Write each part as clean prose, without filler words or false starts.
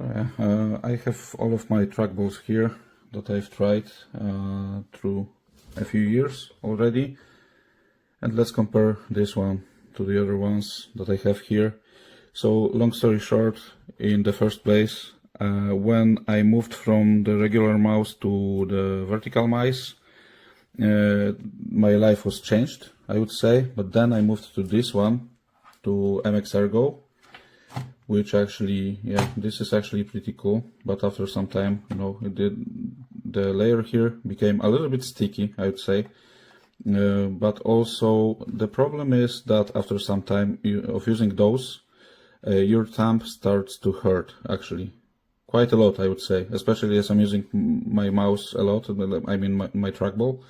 I have all of my trackballs here that I've tried through a few years already, and let's compare this one to the other ones that I have here. So long story short, in the first place, when I moved from the regular mouse to the vertical mice, my life was changed, I would say. But then I moved to this one, to MX Ergo, which actually, yeah, this is actually pretty cool. But after some time, you know, the layer here became a little bit sticky, I would say. But also the problem is that after some time of using those, your thumb starts to hurt, actually. Quite a lot, I would say, especially as I'm using my mouse a lot, I mean my trackball.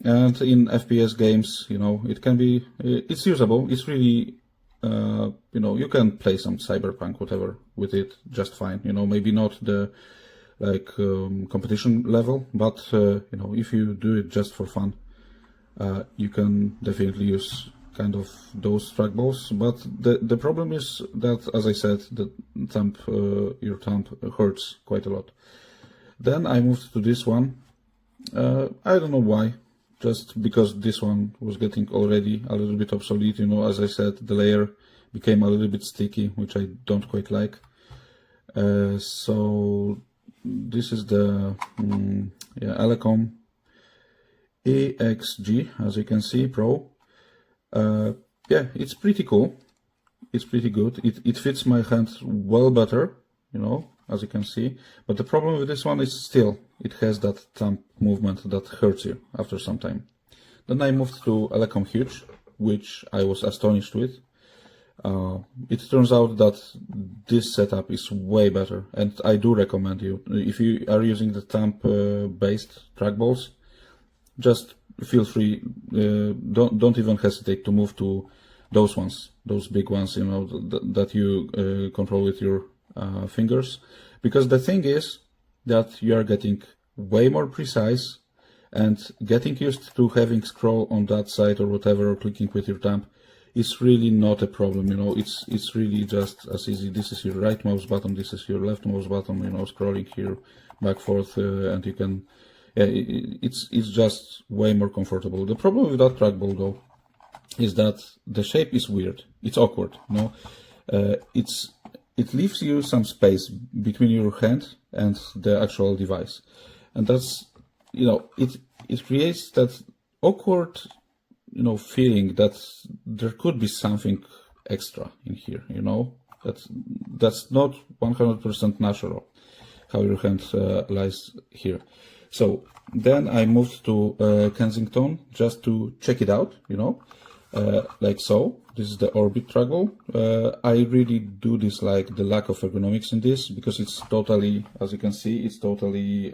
And in FPS games, you know, it can be, it's usable, it's really, you know, you can play some Cyberpunk, whatever, with it just fine. You know, maybe not the competition level, but you know, if you do it just for fun, you can definitely use kind of those trackballs. But the problem is that, as I said, the thumb, your thumb hurts quite a lot. Then I moved to this one. I don't know why. Just because this one was getting already a little bit obsolete, you know, as I said, the layer became a little bit sticky, which I don't quite like. So this is the Ergonomic EXG, as you can see, Pro. Yeah, it's pretty cool. It's pretty good. It fits my hand well better, you know, as you can see. But the problem with this one is still, it has that thumb movement that hurts you after some time. Then I moved to Ergonomic Huge, which I was astonished with. It turns out that this setup is way better, and I do recommend you, if you are using the thumb-based trackballs, just feel free, don't even hesitate to move to those ones, those big ones, you know, that you control with your fingers. Because the thing is that you are getting way more precise, and getting used to having scroll on that side or whatever, or clicking with your thumb, is really not a problem, you know. It's really just as easy. This is your right mouse button, this is your left mouse button, you know, scrolling here back forth, and you can, yeah, it's just way more comfortable. The problem with that trackball though is that the shape is weird. It's awkward, you know. It leaves you some space between your hand and the actual device, and that's, you know, it creates that awkward, you know, feeling that there could be something extra in here, you know, that's not 100% natural how your hand lies here. So then I moved to Kensington just to check it out, you know, like so. This is the Orbit trackball. I really do dislike the lack of ergonomics in this, because it's totally, as you can see, it's totally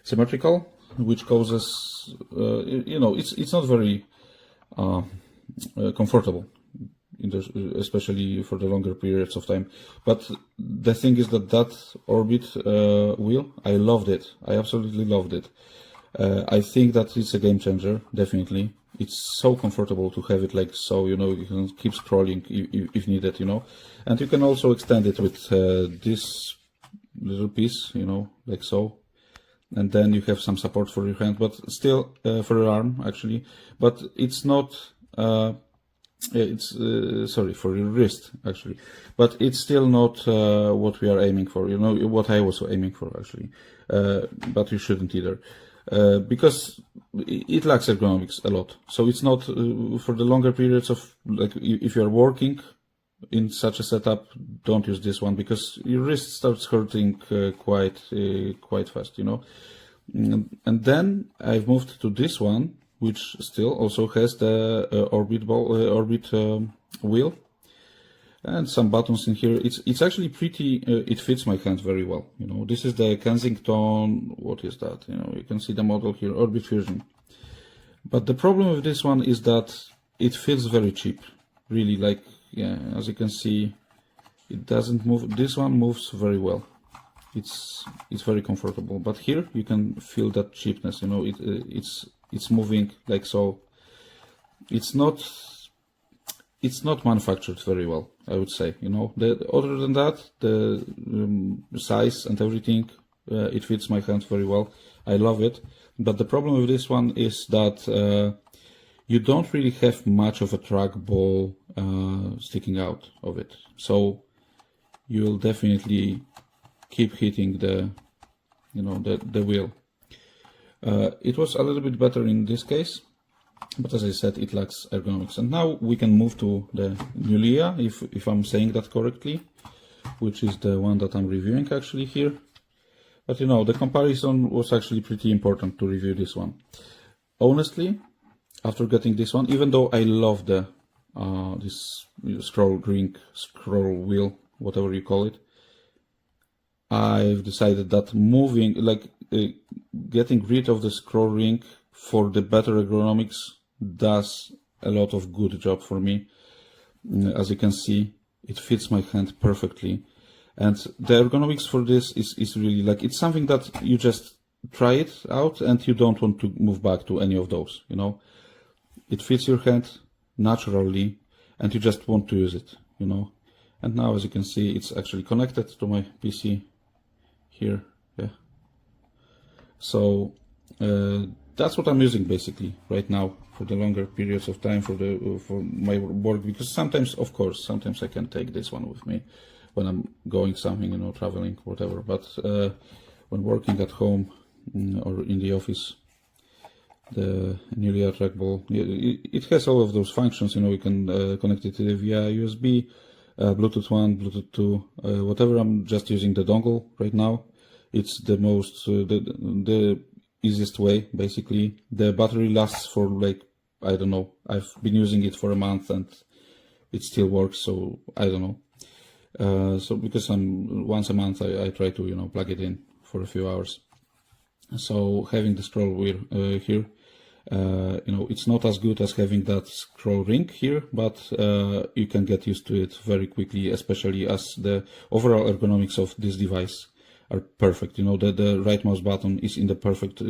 symmetrical, which causes, you know, it's not very comfortable, especially for the longer periods of time. But the thing is that Orbit wheel, I loved it. I absolutely loved it. I think that it's a game changer, definitely. It's so comfortable to have it like so, you know, you can keep scrolling if needed, you know. And you can also extend it with this little piece, you know, like so. And then you have some support for your hand, but still for your arm, actually. But it's not, sorry, for your wrist, actually. But it's still not what we are aiming for, you know, what I was aiming for, actually. But you shouldn't either. Because it lacks ergonomics a lot. So it's not for the longer periods of, like, if you're working in such a setup, don't use this one, because your wrist starts hurting quite fast, you know. And then I've moved to this one, which still also has the Orbit wheel and some buttons in here. It's actually pretty, it fits my hand very well, you know. This is the Kensington, what is that, you know, you can see the model here, Orbit Fusion. But the problem with this one is that it feels very cheap, really, like, yeah, as you can see, it doesn't move. This one moves very well. It's very comfortable, but here you can feel that cheapness, you know. It's moving like so. It's not it's not manufactured very well, I would say. You know, other than that, the size and everything, it fits my hand very well. I love it. But the problem with this one is that you don't really have much of a trackball sticking out of it. So you'll definitely keep hitting the, you know, the wheel. It was a little bit better in this case, but as I said, it lacks ergonomics. And now we can move to the Nulea, if I'm saying that correctly, which is the one that I'm reviewing actually here. But you know, the comparison was actually pretty important to review this one. Honestly, after getting this one, even though I love the this scroll ring, scroll wheel, whatever you call it, I've decided that moving, like getting rid of the scroll ring for the better ergonomics does a lot of good job for me. As you can see, it fits my hand perfectly. And the ergonomics for this is really like, it's something that you just try it out and you don't want to move back to any of those, you know. It fits your hand naturally and you just want to use it, you know. And now, as you can see, it's actually connected to my PC here, yeah. So that's what I'm using basically right now for the longer periods of time for my work, because sometimes, of course, sometimes I can take this one with me when I'm going something, you know, traveling, whatever. But when working at home or in the office, the Nulea Trackball, it has all of those functions. You know, you can connect it via USB, Bluetooth 1, Bluetooth 2, whatever. I'm just using the dongle right now. It's the most, the easiest way, basically. The battery lasts for like, I don't know, I've been using it for a month and it still works, so I don't know. So because once a month I try to, you know, plug it in for a few hours. So having the scroll wheel here, you know, it's not as good as having that scroll ring here, but you can get used to it very quickly, especially as the overall ergonomics of this device are perfect. You know, the right mouse button is in the perfect,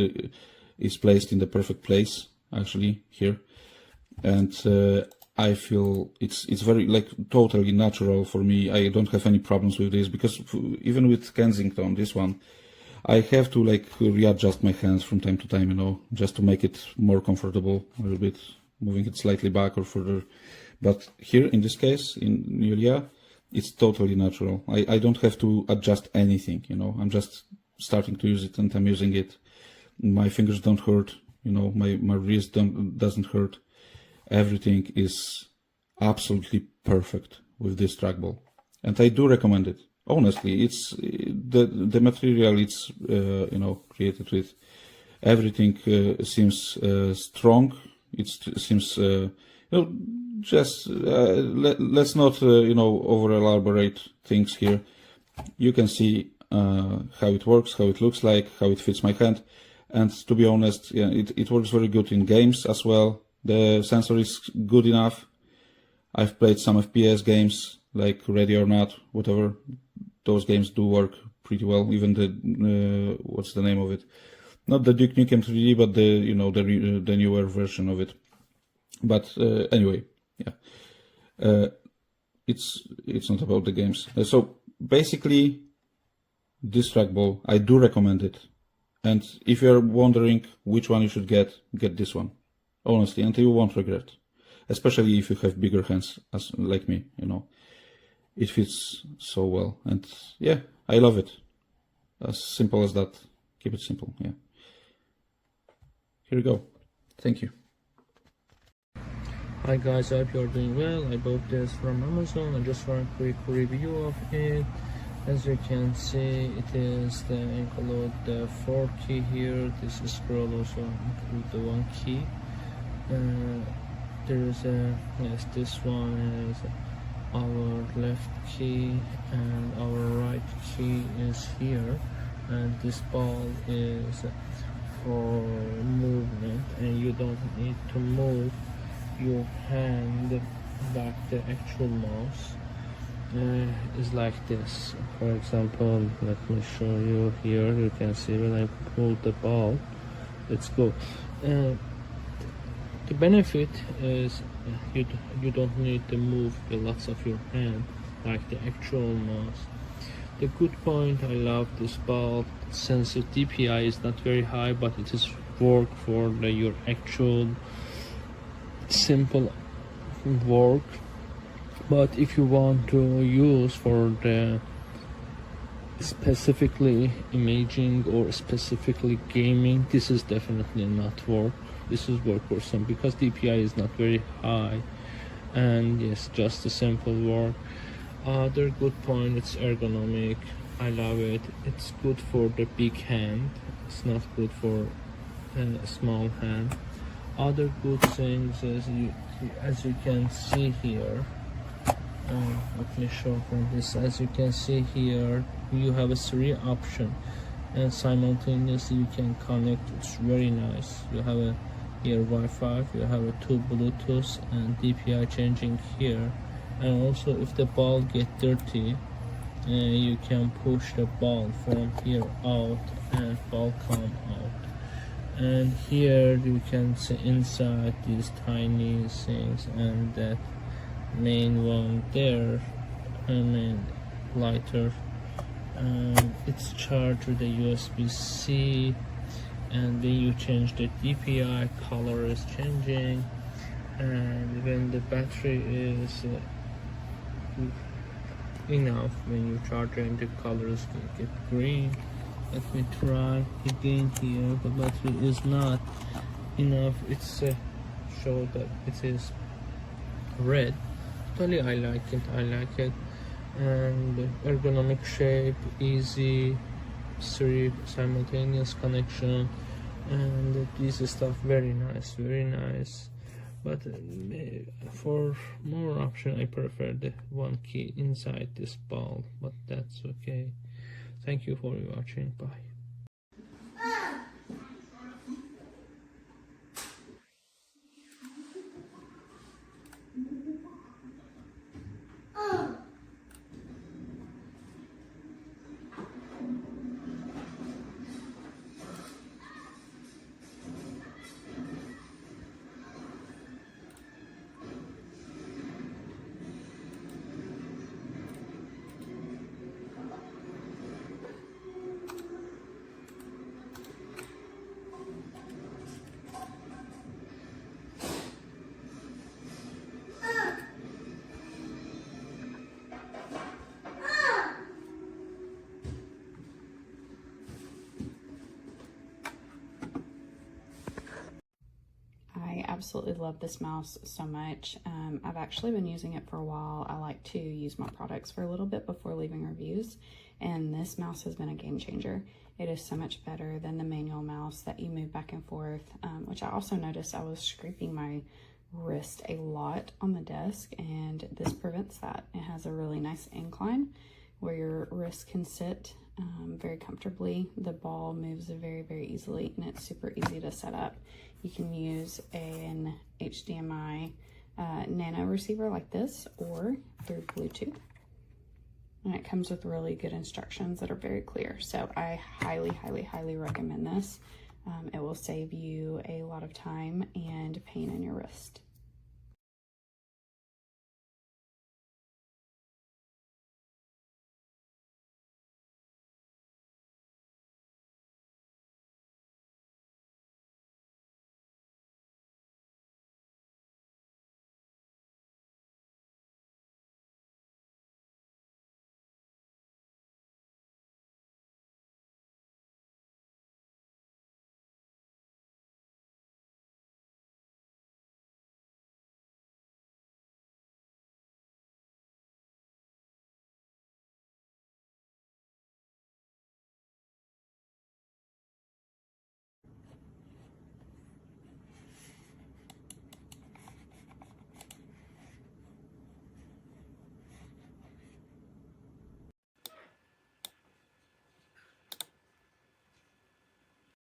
is placed in the perfect place actually here, and I feel it's very like totally natural for me. I don't have any problems with this, because even with Kensington, this one, I have to like readjust my hands from time to time, you know, just to make it more comfortable, a little bit, moving it slightly back or further. But here in this case, in Nulea, it's totally natural. I don't have to adjust anything, you know, I'm just starting to use it and I'm using it. My fingers don't hurt, you know, my wrist doesn't hurt. Everything is absolutely perfect with this trackball, and I do recommend it. Honestly, it's the material it's you know, created with. Everything seems strong. It seems you know, just let's not you know, over elaborate things here. You can see how it works, how it looks like, how it fits my hand, and to be honest, yeah, it works very good in games as well. The sensor is good enough. I've played some FPS games like Ready or Not, whatever. Those games do work pretty well. Even the what's the name of it? Not the Duke Nukem 3D, but the, you know, the newer version of it. But anyway, yeah, it's not about the games. So basically, this trackball, I do recommend it. And if you're wondering which one you should get this one. Honestly, and you won't regret, especially if you have bigger hands as like me, you know. It fits so well, and yeah, I love it. As simple as that. Keep it simple, yeah. Here we go. Thank you. Hi guys, I hope you're doing well. I bought this from Amazon. I just want a quick review of it. As you can see, it is the include the 4 key here. This scroll also include the 1 key. There is yes, this one is our left key and our right key is here, and this ball is for movement, and you don't need to move your hand back. The actual mouse is like this. For example, let me show you here. You can see when I pull the ball, let's go. The benefit is you don't need to move the lots of your hand like the actual mouse. The good point, I love this ball since the DPI is not very high, but it is work for your actual simple work. But if you want to use for the specifically imaging or specifically gaming, this is definitely not work. This is work for some, because DPI is not very high, and yes, just a simple work. Other good point, it's ergonomic. I love it. It's good for the big hand. It's not good for a small hand. Other good things is as you can see here. Let me show from this. As you can see here, you have a 3 option, and simultaneously you can connect. It's very nice. You have a here Wi-Fi. You have a 2 Bluetooth and DPI changing here. And also, if the ball get dirty, you can push the ball from here out and ball come out. And here you can see inside these tiny things, and that main one there, and then lighter. It's charged with a USB-C, and when you change the DPI, color is changing, and when the battery is enough, when you charge it, the colors can get green. Let me try again here. The battery is not enough. It's show that it is red. Totally, I like it. And ergonomic shape, easy, 3 simultaneous connection, and this stuff very nice. But for more option, I prefer the 1 key inside this ball, but that's okay. Thank you for watching. Bye. I absolutely love this mouse so much. I've actually been using it for a while. I like to use my products for a little bit before leaving reviews, and this mouse has been a game changer. It is so much better than the manual mouse that you move back and forth, which I also noticed I was scraping my wrist a lot on the desk, and this prevents that. It has a really nice incline where your wrist can sit very comfortably. The ball moves very easily, and it's super easy to set up. You can use an HDMI nano receiver like this, or through Bluetooth, and it comes with really good instructions that are very clear. So I highly recommend this. It will save you a lot of time and pain in your wrist.